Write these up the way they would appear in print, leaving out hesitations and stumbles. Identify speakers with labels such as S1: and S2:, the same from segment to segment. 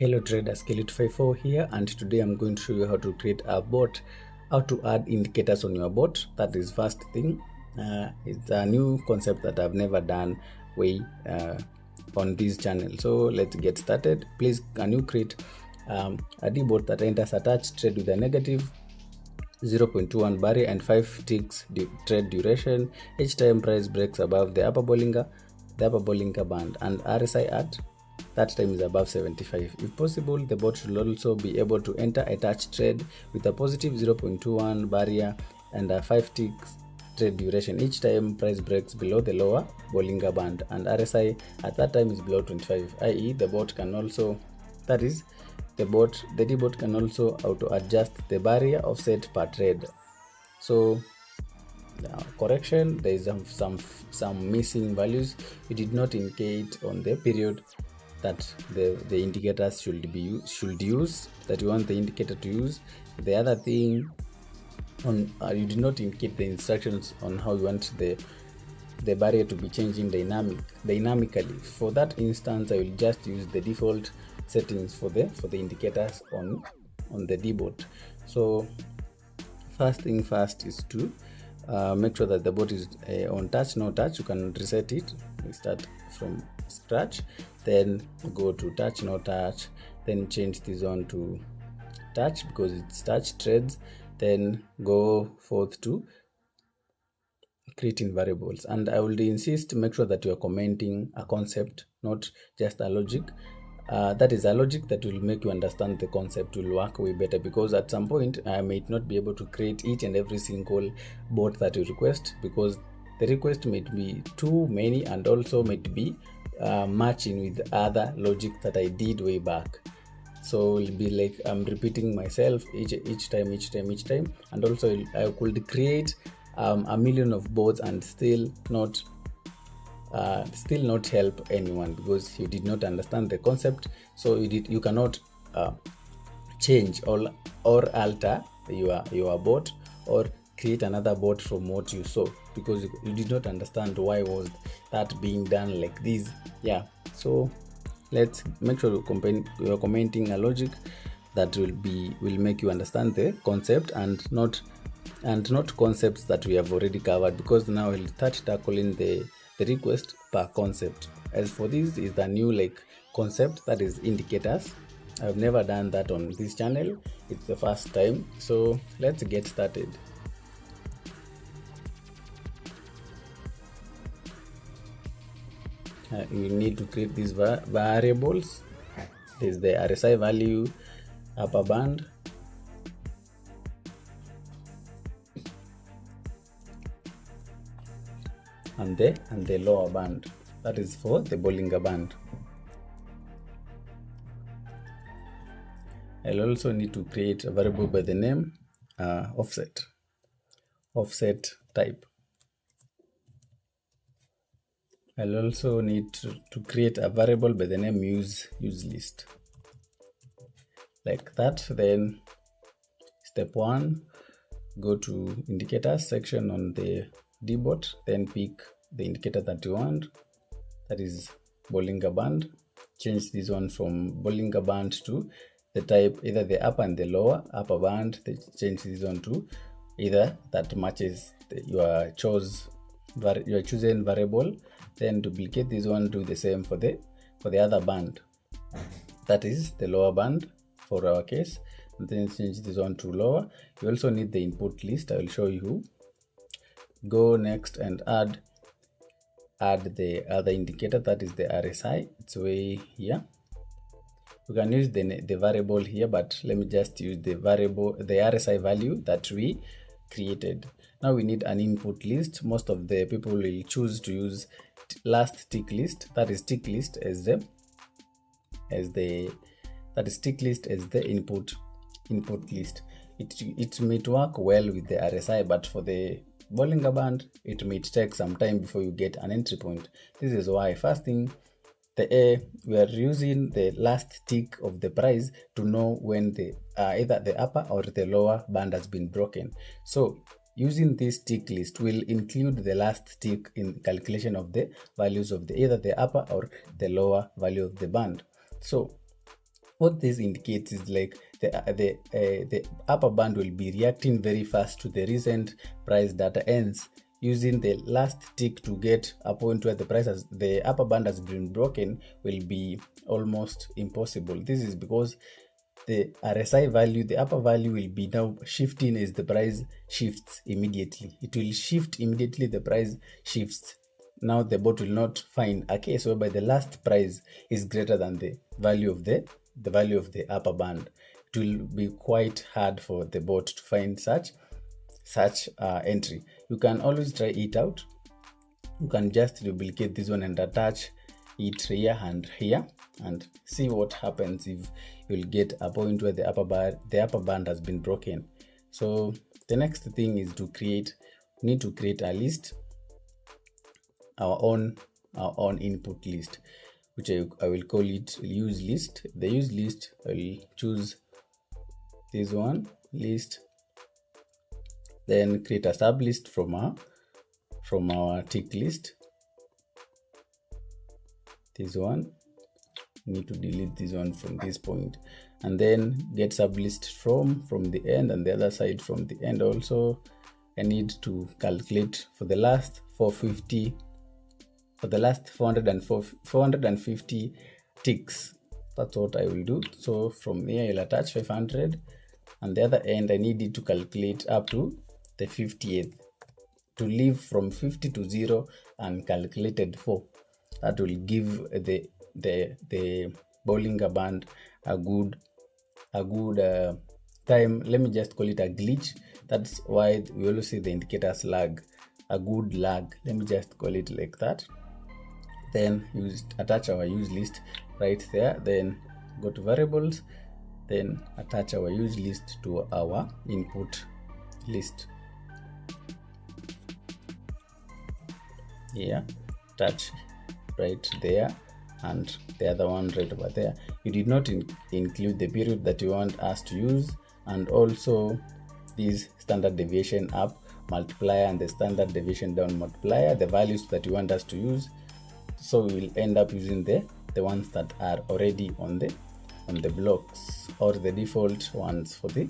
S1: Hello traders, Kelly254 here, and today I'm going to show you how to create a bot, how to add indicators on your bot. That is first thing. It's a new concept that I've never done on this channel. So let's get started. Please, can you create a DBot that enters a touch trade with a negative 0.21 barrier and 5 ticks trade duration each time price breaks above the upper Bollinger Band, and RSI at that time is above 75. If possible, the bot should also be able to enter a touch trade with a positive 0.21 barrier and a 5 ticks trade duration each time price breaks below the lower Bollinger Band, and RSI at that time is below 25, i.e. the bot can also, that is, the DBot can also auto adjust the barrier offset per trade. So correction, there is some missing values. We did not indicate on the period that the indicators should use that you want the indicator to use. The other thing, on you did not indicate the instructions on how you want the barrier to be changing dynamically. For that instance, I will just use the default settings for the indicators on the DBot. So first thing first is to make sure that the bot is on touch, no touch. You can reset it. We start from scratch, then go to touch, no touch, then change this on to touch because it's touch trades, then go forth to creating variables. And I will insist, make sure that you are commenting a concept, not just a logic. That is a logic that will make you understand the concept will work way better, because at some point I might not be able to create each and every single bot that you request, because the request might be too many and also might be matching with other logic that I did way back. So it'll be like I'm repeating myself each time, and also I could create a million of bots and still not help anyone, because you did not understand the concept. So you cannot change or alter your bot or create another bot from what you saw, because you did not understand why was that being done like this. Yeah, so let's make sure you're commenting a logic that will make you understand the concept, and not concepts that we have already covered, because now we'll start tackling the request per concept. As for this is the new concept, that is indicators. I've never done that on this channel. It's the first time. So let's get started. You need to create these variables. This is the RSI value, upper band, and the lower band. That is for the Bollinger Band. I'll also need to create a variable by the name offset type. I'll also need to create a variable by the name use list, like that. Then step 1, go to indicators section on the DBot, then pick the indicator that you want, that is Bollinger Band. Change this one from Bollinger Band to the type, either the upper and the lower upper band. They change this one to either that matches your chosen variable. Then duplicate this one, do the same for the other band, that is the lower band for our case, and then change this one to lower. You also need the input list. I will show you. Go next and add the other indicator, that is the RSI. It's way here. You can use the variable here, but let me just use the RSI value that we created. Now we need an input list. Most of the people will choose to use last tick list, that is tick list as the input list. It might work well with the RSI, but for the Bollinger Band it might take some time before you get an entry point. This is why first thing, we are using the last tick of the price to know when either the upper or the lower band has been broken. So using this tick list will include the last tick in the calculation of the values of either the upper or the lower value of the band. So What this indicates is like the upper band will be reacting very fast to the recent price data, ends using the last tick to get a point where the upper band has been broken will be almost impossible. This is because the RSI value, the upper value, will be now shifting as the price shifts immediately. It will shift immediately, the price shifts. Now the bot will not find a case whereby the last price is greater than the value of the upper band. It will be quite hard for the bot to find such entry. You can always try it out. You can just duplicate this one and attach it here and here and see what happens if you'll get a point where the upper band has been broken. So the next thing is we need to create a list, our own input list, which I will call it use list. The use list, I will choose this one, list, then create a sub list from our tick list. This one, need to delete this one from this point, and then get sub list from the end, and the other side from the end also. I need to calculate for the last 450, for the last 450 ticks. That's what I will do. So from here I'll attach 500, and the other end I need it to calculate up to the 50th, to leave from 50 to 0 and calculated 4. That will give the Bollinger Band a good time. Let me just call it a glitch. That's why we also see the indicators lag, a good lag. Let me just call it like that. Then attach our use list right there. Then go to variables. Then attach our use list to our input list. Here, attach right there, and the other one right over there. You did not include the period that you want us to use, and also this standard deviation up multiplier and the standard deviation down multiplier, the values that you want us to use. So we will end up using the ones that are already on the blocks, or the default ones for the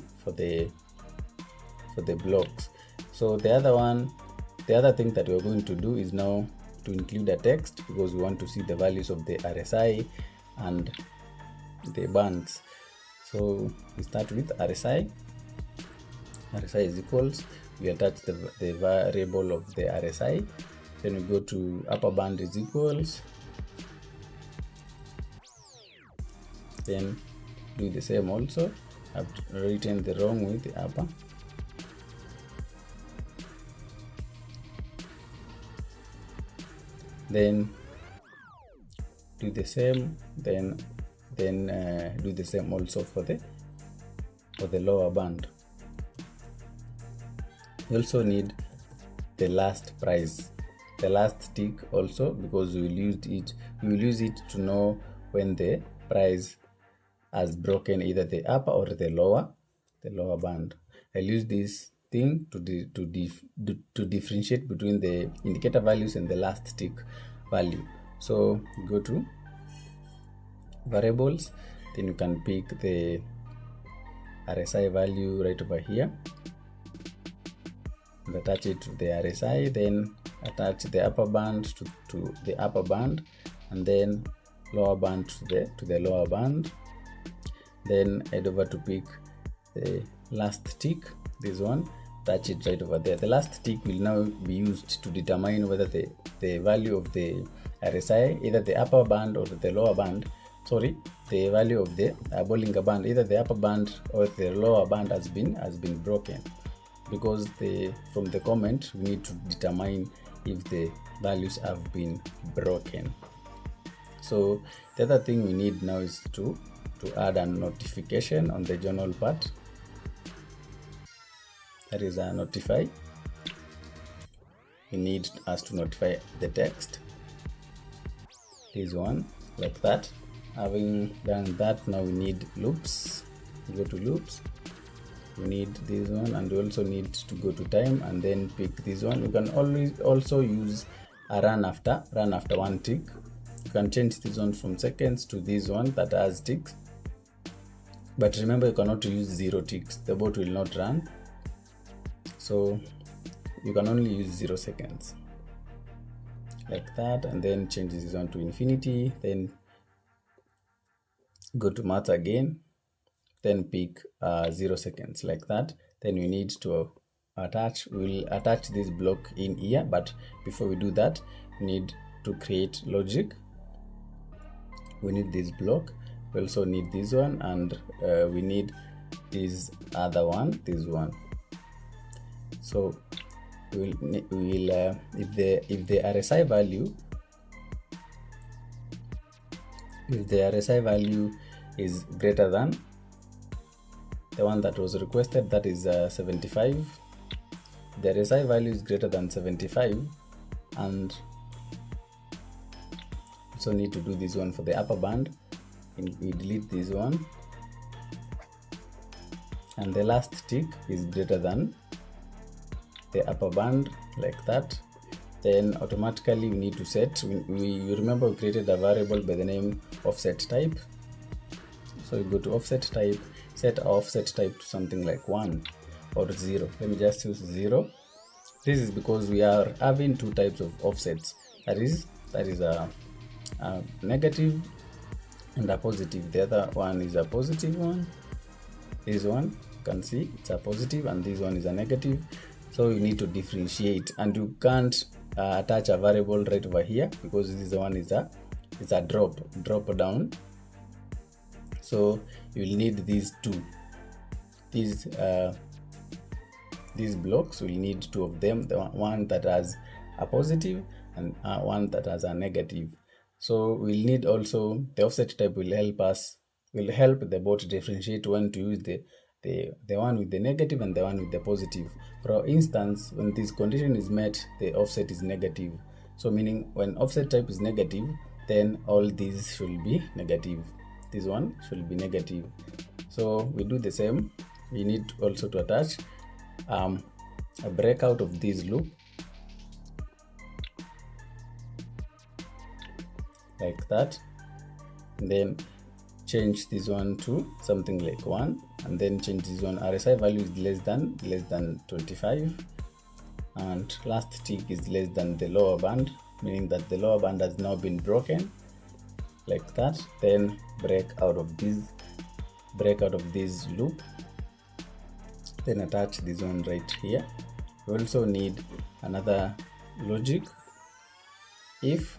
S1: blocks. So the other thing that we're going to do is now to include a text, because we want to see the values of the RSI and the bands. So we start with RSI. RSI is equals, we attach the variable of the RSI. Then we go to upper band is equals, then do the same also. I've written the wrong with the upper. Then do the same, then do the same also for the lower band. You also need the last price, the last tick also, because we will use it to know when the price has broken either the upper or the lower band. I'll use this thing to differentiate between the indicator values and the last tick value. So go to variables, then you can pick the RSI value right over here and attach it to the RSI, then attach the upper band to the upper band, and then lower band to the lower band. Then head over to pick the last tick, this one, touch it right over there. The last tick will now be used to determine whether the value of the RSI, either the upper band or the lower band, the value of the Bollinger Band, either the upper band or the lower band has been broken. Because from the comment we need to determine if the values have been broken. So the other thing we need now is to add a notification on the journal part. That is a notify. We need us to notify the text, this one, like that. Having done that, now we need loops. Go to loops, we need this one, and we also need to go to time and then pick this one. You can always also use a run after one tick. You can change this one from seconds to this one that has ticks, but remember you cannot use 0 ticks, the bot will not run. So you can only use 0 seconds like that, and then change this one to infinity, then go to math again, then pick 0 seconds like that. Then we need to we'll attach this block in here, but before we do that, we need to create logic. We need this block, we also need this one, and we need this other one, this one. So we'll if the RSI value is greater than the one that was requested, that is 75. The RSI value is greater than 75, and so need to do this one for the upper band. We delete this one, and the last tick is greater than the upper band like that. Then automatically we need to set, you remember we created a variable by the name offset type. So you go to offset type, set our offset type to something like 1 or 0. Let me just use 0. This is because we are having two types of offsets, that is a negative and a positive. The other one is a positive one. This one you can see it's a positive, and this one is a negative. So you need to differentiate, and you can't attach a variable right over here because this one is a drop down. So you will need these two, these blocks. We'll need two of them, the one that has a positive and one that has a negative. So we'll need also the offset type will help the bot differentiate when to use the one with the negative and the one with the positive. For instance, when this condition is met, the offset is negative. So meaning when offset type is negative, then all these should be negative. This one should be negative. So we do the same. We need also to attach a breakout of this loop like that, and then change this one to something like 1, and then change this one RSI value is less than 25, and last tick is less than the lower band, meaning that the lower band has now been broken like that. Then break out of this loop, then attach this one right here. We also need another logic, if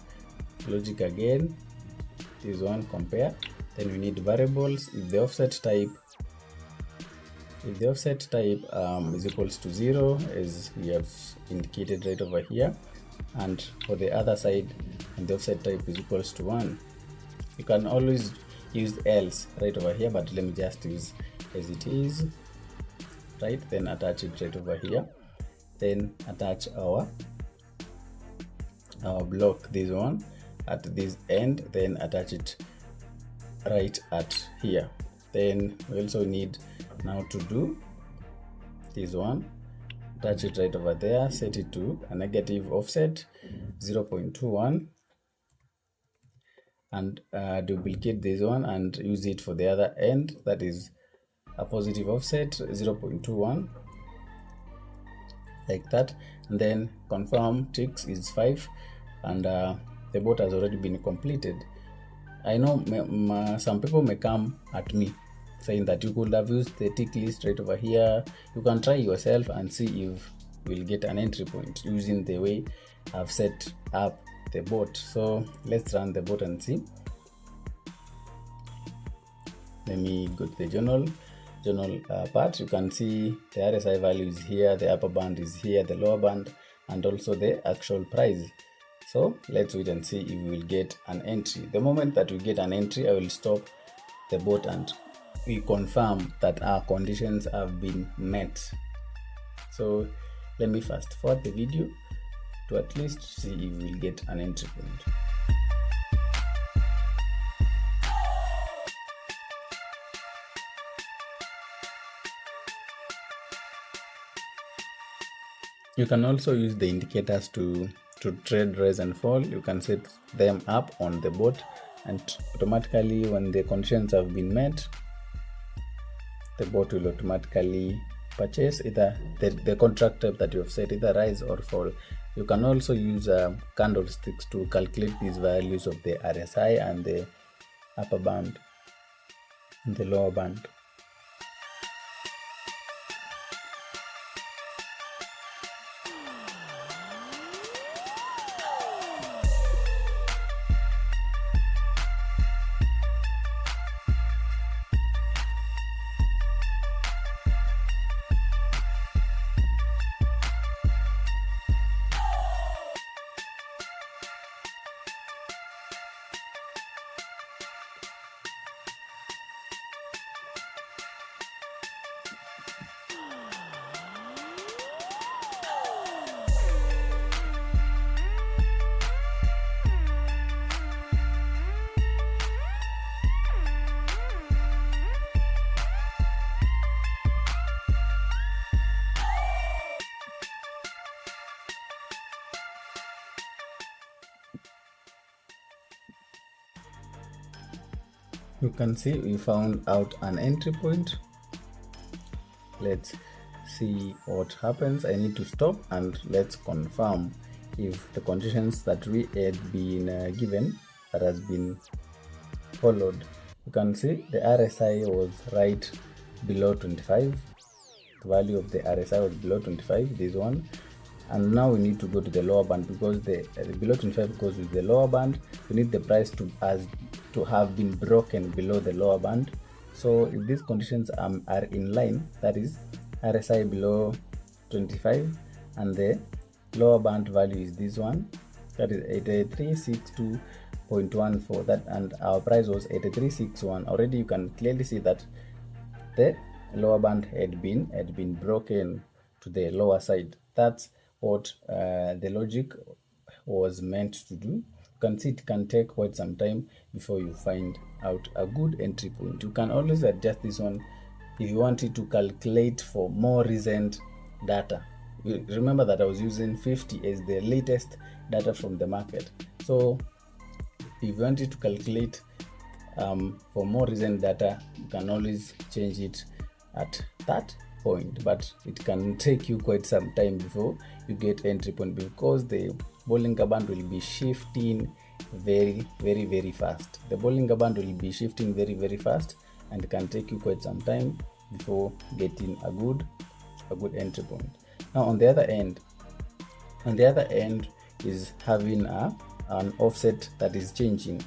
S1: logic again, this one compare. Then we need variables. If the offset type is equals to 0, as we have indicated right over here, and for the other side, and the offset type is equals to 1, you can always use else right over here, but let me just use as it is, right? Then attach it right over here, then attach our block, this one at this end, then attach it right at here. Then we also need now to do this one, attach it right over there, set it to a negative offset 0.21, and duplicate this one and use it for the other end, that is a positive offset 0.21 like that. And then confirm ticks is 5, and the bot has already been completed. I know some people may come at me saying that you could have used the tick list right over here. You can try yourself and see if you'll get an entry point using the way I've set up the bot. So let's run the bot and see. Let me go to the journal part. You can see the RSI value is here, the upper band is here, the lower band, and also the actual price. So let's wait and see if we will get an entry. The moment that we get an entry, I will stop the bot and we confirm that our conditions have been met. So let me fast forward the video to at least see if we'll get an entry point. You can also use the indicators to trade rise and fall. You can set them up on the bot, and automatically when the conditions have been met, the bot will automatically purchase either the contract type that you have set, either rise or fall. You can also use candlesticks to calculate these values of the RSI and the upper band and the lower band. You can see we found out an entry point. Let's see what happens. I need to stop and let's confirm if the conditions that we had been given that has been followed. You can see the RSI was right below 25. The value of the RSI was below 25, this one. And now we need to go to the lower band, because the below 25 goes with the lower band. We need the price to have been broken below the lower band. So if these conditions are in line, that is RSI below 25 and the lower band value is this one, that is 8362.14, that, and our price was 8361. Already you can clearly see that the lower band had been broken to the lower side. That's what the logic was meant to do. You can see it can take quite some time before you find out a good entry point. You can always adjust this one if you want it to calculate for more recent data. Remember that I was using 50 as the latest data from the market. So if you want it to calculate for more recent data, you can always change it at that point, but it can take you quite some time before you get entry point, because the Bollinger Band will be shifting very fast. The Bollinger Band will be shifting very fast, and it can take you quite some time before getting a good entry point. Now on the other end is having an offset that is changing,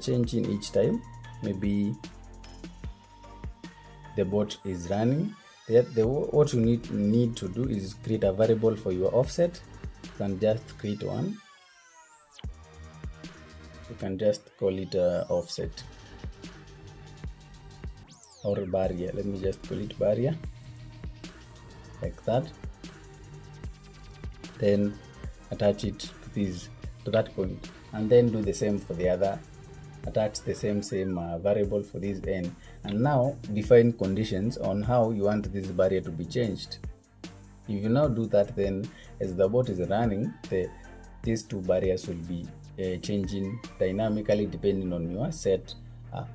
S1: changing each time. Maybe the bot is running. What you need to do is create a variable for your offset. You can just create one. You can just call it offset or barrier. Let me just call it barrier, like that. Then attach it to that point, and then do the same for the other. Attach the same variable for this end, and now define conditions on how you want this barrier to be changed. If you now do that, then as the bot is running, these two barriers will be changing dynamically depending on your set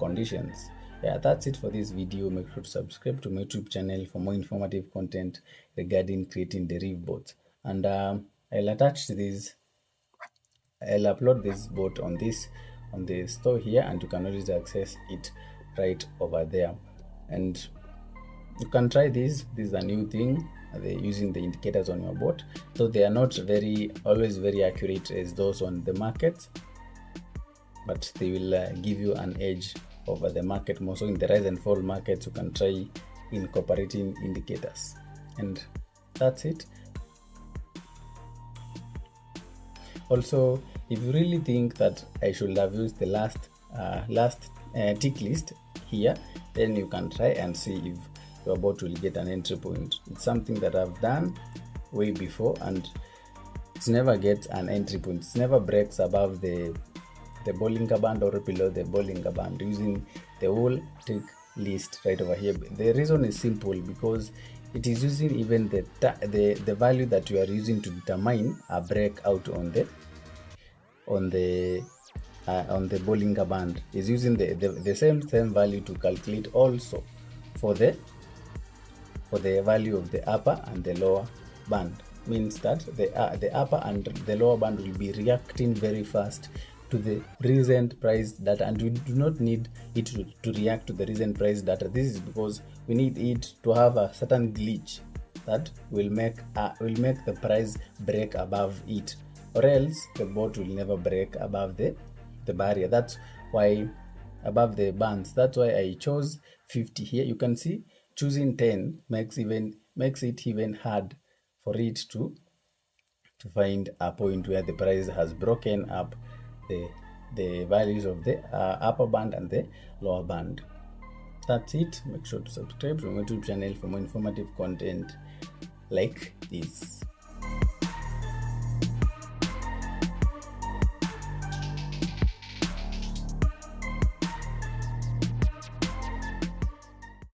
S1: conditions. Yeah, that's it for this video. Make sure to subscribe to my YouTube channel for more informative content regarding creating Deriv bots, and I'll upload this bot on the store here, and you can always access it right over there. And you can try this. This is a new thing. They're using the indicators on your bot, though they are not always very accurate as those on the market, but they will give you an edge over the market more. So in the rise and fall markets, you can try incorporating indicators. And that's it. Also, if you really think that I should have used the last tick list here, then you can try and see if your bot will get an entry point. It's something that I've done way before, and it never gets an entry point. It never breaks above the Bollinger Band or below the Bollinger Band, using the whole tick list right over here. The reason is simple, because it is using even the value that you are using to determine a breakout on the Bollinger Band is using the same value to calculate also for the value of the upper and the lower band. Means that the upper and the lower band will be reacting very fast to the recent price data, and we do not need it to react to the recent price data. This is because we need it to have a certain glitch that will make the price break above it, or else the bot will never break above the barrier. That's why above the bands. That's why I chose 50 here. You can see choosing 10 makes it even hard for it to find a point where the price has broken up the values of the upper band and the lower band. That's it. Make sure to subscribe to my YouTube channel for more informative content like this.